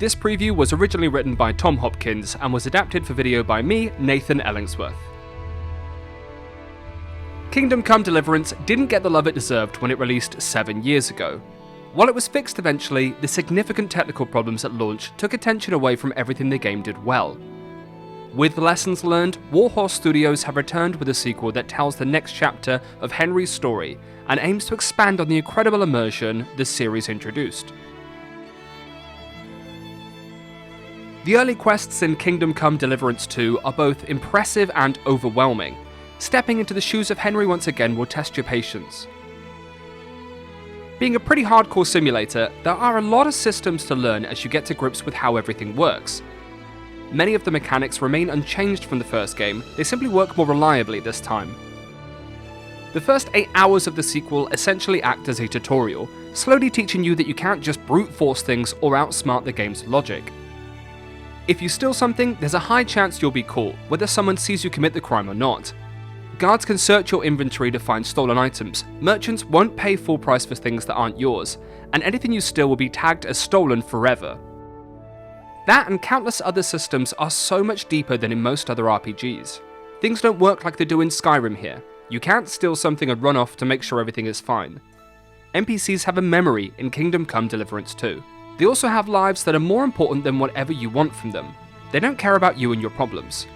This preview was originally written by Tom Hopkins and was adapted for video by me, Nathan Ellingsworth. Kingdom Come Deliverance didn't get the love it deserved when it released 7 years ago. While it was fixed eventually, the significant technical problems at launch took attention away from everything the game did well. With lessons learned, Warhorse Studios have returned with a sequel that tells the next chapter of Henry's story and aims to expand on the incredible immersion the series introduced. The early quests in Kingdom Come Deliverance 2 are both impressive and overwhelming. Stepping into the shoes of Henry once again will test your patience. Being a pretty hardcore simulator, there are a lot of systems to learn as you get to grips with how everything works. Many of the mechanics remain unchanged from the first game, they simply work more reliably this time. The first 8 hours of the sequel essentially act as a tutorial, slowly teaching you that you can't just brute force things or outsmart the game's logic. If you steal something, there's a high chance you'll be caught, whether someone sees you commit the crime or not. Guards can search your inventory to find stolen items, merchants won't pay full price for things that aren't yours, and anything you steal will be tagged as stolen forever. That and countless other systems are so much deeper than in most other RPGs. Things don't work like they do in Skyrim here. You can't steal something and run off to make sure everything is fine. NPCs have a memory in Kingdom Come Deliverance 2. They also have lives that are more important than whatever you want from them. They don't care about you and your problems.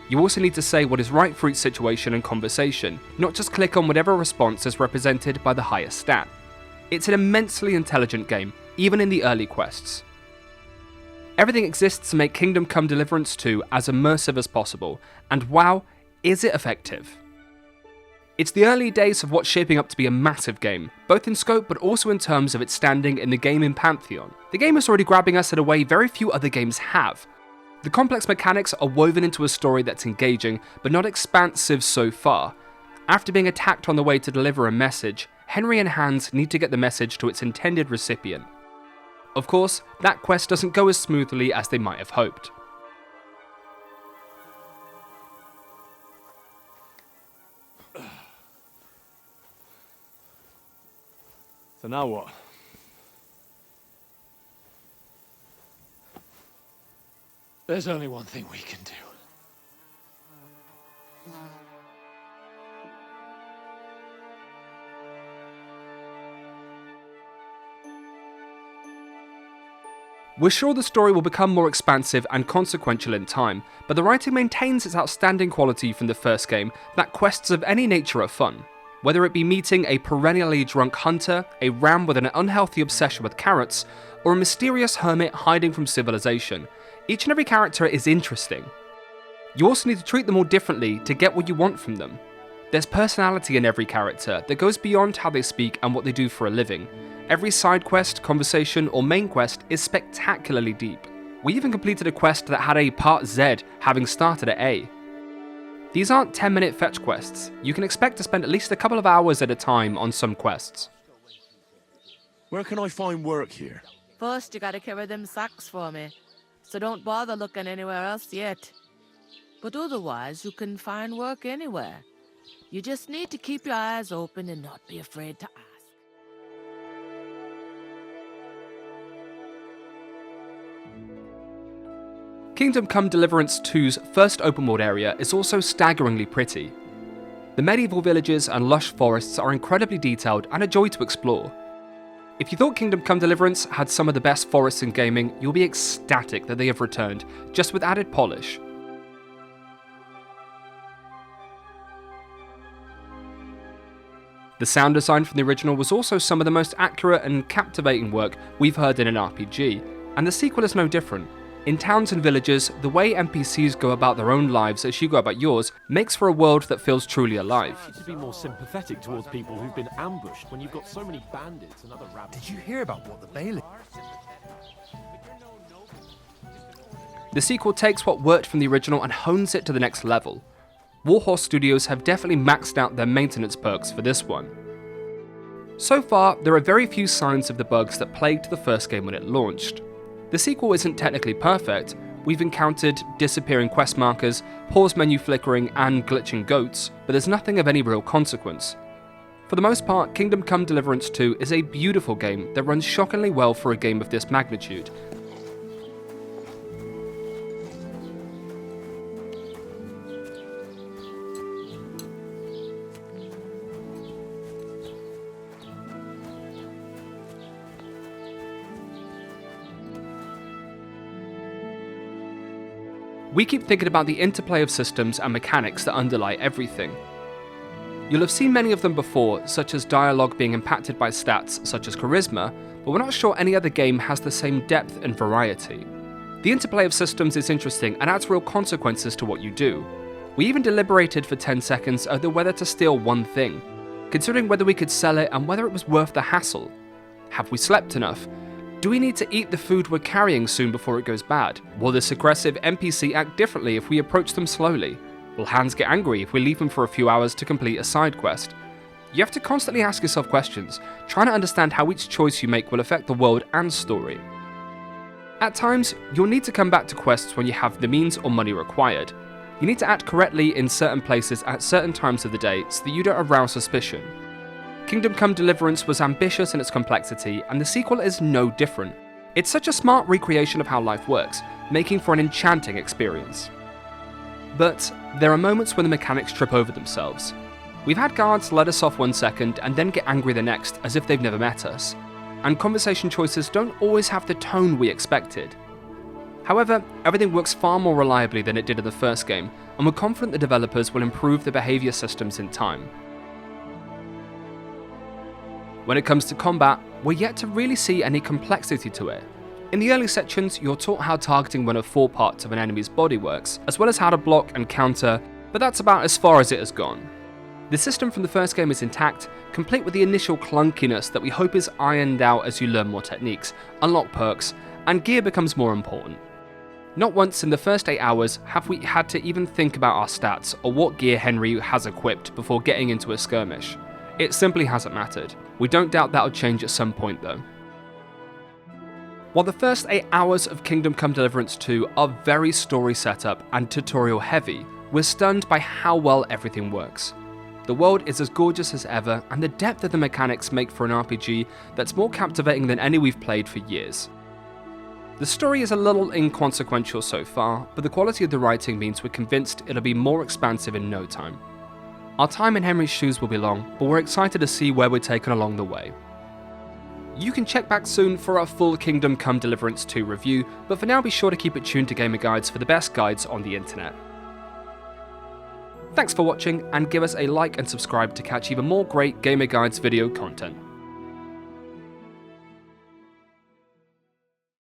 You also need to say what is right for each situation and conversation, not just click on whatever response is represented by the highest stat. It's an immensely intelligent game, even in the early quests. Everything exists to make Kingdom Come Deliverance 2 as immersive as possible, and wow, is it effective. It's the early days of what's shaping up to be a massive game, both in scope but also in terms of its standing in the gaming pantheon. The game is already grabbing us in a way very few other games have. The complex mechanics are woven into a story that's engaging, but not expansive so far. After being attacked on the way to deliver a message, Henry and Hans need to get the message to its intended recipient. Of course, that quest doesn't go as smoothly as they might have hoped. So now what? There's only one thing we can do. We're sure the story will become more expansive and consequential in time, but the writing maintains its outstanding quality from the first game that quests of any nature are fun. Whether it be meeting a perennially drunk hunter, a ram with an unhealthy obsession with carrots, or a mysterious hermit hiding from civilization, each and every character is interesting. You also need to treat them all differently to get what you want from them. There's personality in every character that goes beyond how they speak and what they do for a living. Every side quest, conversation, or main quest is spectacularly deep. We even completed a quest that had a Part Z, having started at A. These aren't 10-minute fetch quests. You can expect to spend at least a couple of hours at a time on some quests. Where can I find work here? First, you gotta carry them sacks for me, so don't bother looking anywhere else yet. But otherwise, you can find work anywhere. You just need to keep your eyes open and not be afraid to ask. Kingdom Come Deliverance 2's first open world area is also staggeringly pretty. The medieval villages and lush forests are incredibly detailed and a joy to explore. If you thought Kingdom Come Deliverance had some of the best forests in gaming, you'll be ecstatic that they have returned, just with added polish. The sound design from the original was also some of the most accurate and captivating work we've heard in an RPG, and the sequel is no different. In towns and villages, the way NPCs go about their own lives as you go about yours makes for a world that feels truly alive. To be more sympathetic towards people who've been ambushed when you've got so many bandits and other rabbits. Did you hear about what the bailiff... The sequel takes what worked from the original and hones it to the next level. Warhorse Studios have definitely maxed out their maintenance perks for this one. So far, there are very few signs of the bugs that plagued the first game when it launched. The sequel isn't technically perfect. We've encountered disappearing quest markers, pause menu flickering, and glitching goats, but there's nothing of any real consequence. For the most part, Kingdom Come Deliverance 2 is a beautiful game that runs shockingly well for a game of this magnitude. We keep thinking about the interplay of systems and mechanics that underlie everything. You'll have seen many of them before, such as dialogue being impacted by stats such as charisma, but we're not sure any other game has the same depth and variety. The interplay of systems is interesting and adds real consequences to what you do. We even deliberated for 10 seconds over whether to steal one thing, considering whether we could sell it and whether it was worth the hassle. Have we slept enough? Do we need to eat the food we're carrying soon before it goes bad? Will this aggressive NPC act differently if we approach them slowly? Will Hans get angry if we leave him for a few hours to complete a side quest? You have to constantly ask yourself questions, trying to understand how each choice you make will affect the world and story. At times, you'll need to come back to quests when you have the means or money required. You need to act correctly in certain places at certain times of the day so that you don't arouse suspicion. Kingdom Come Deliverance was ambitious in its complexity, and the sequel is no different. It's such a smart recreation of how life works, making for an enchanting experience. But there are moments when the mechanics trip over themselves. We've had guards let us off one second and then get angry the next as if they've never met us, and conversation choices don't always have the tone we expected. However, everything works far more reliably than it did in the first game, and we're confident the developers will improve the behaviour systems in time. When it comes to combat, we're yet to really see any complexity to it. In the early sections, you're taught how targeting one of 4 parts of an enemy's body works, as well as how to block and counter, but that's about as far as it has gone. The system from the first game is intact, complete with the initial clunkiness that we hope is ironed out as you learn more techniques, unlock perks, and gear becomes more important. Not once in the first 8 hours have we had to even think about our stats or what gear Henry has equipped before getting into a skirmish. It simply hasn't mattered. We don't doubt that'll change at some point though. While the first 8 hours of Kingdom Come Deliverance 2 are very story setup and tutorial heavy, we're stunned by how well everything works. The world is as gorgeous as ever, and the depth of the mechanics make for an RPG that's more captivating than any we've played for years. The story is a little inconsequential so far, but the quality of the writing means we're convinced it'll be more expansive in no time. Our time in Henry's shoes will be long, but we're excited to see where we're taken along the way. You can check back soon for our full Kingdom Come Deliverance 2 review, but for now be sure to keep it tuned to Gamer Guides for the best guides on the internet. Thanks for watching, and give us a like and subscribe to catch even more great Gamer Guides video content.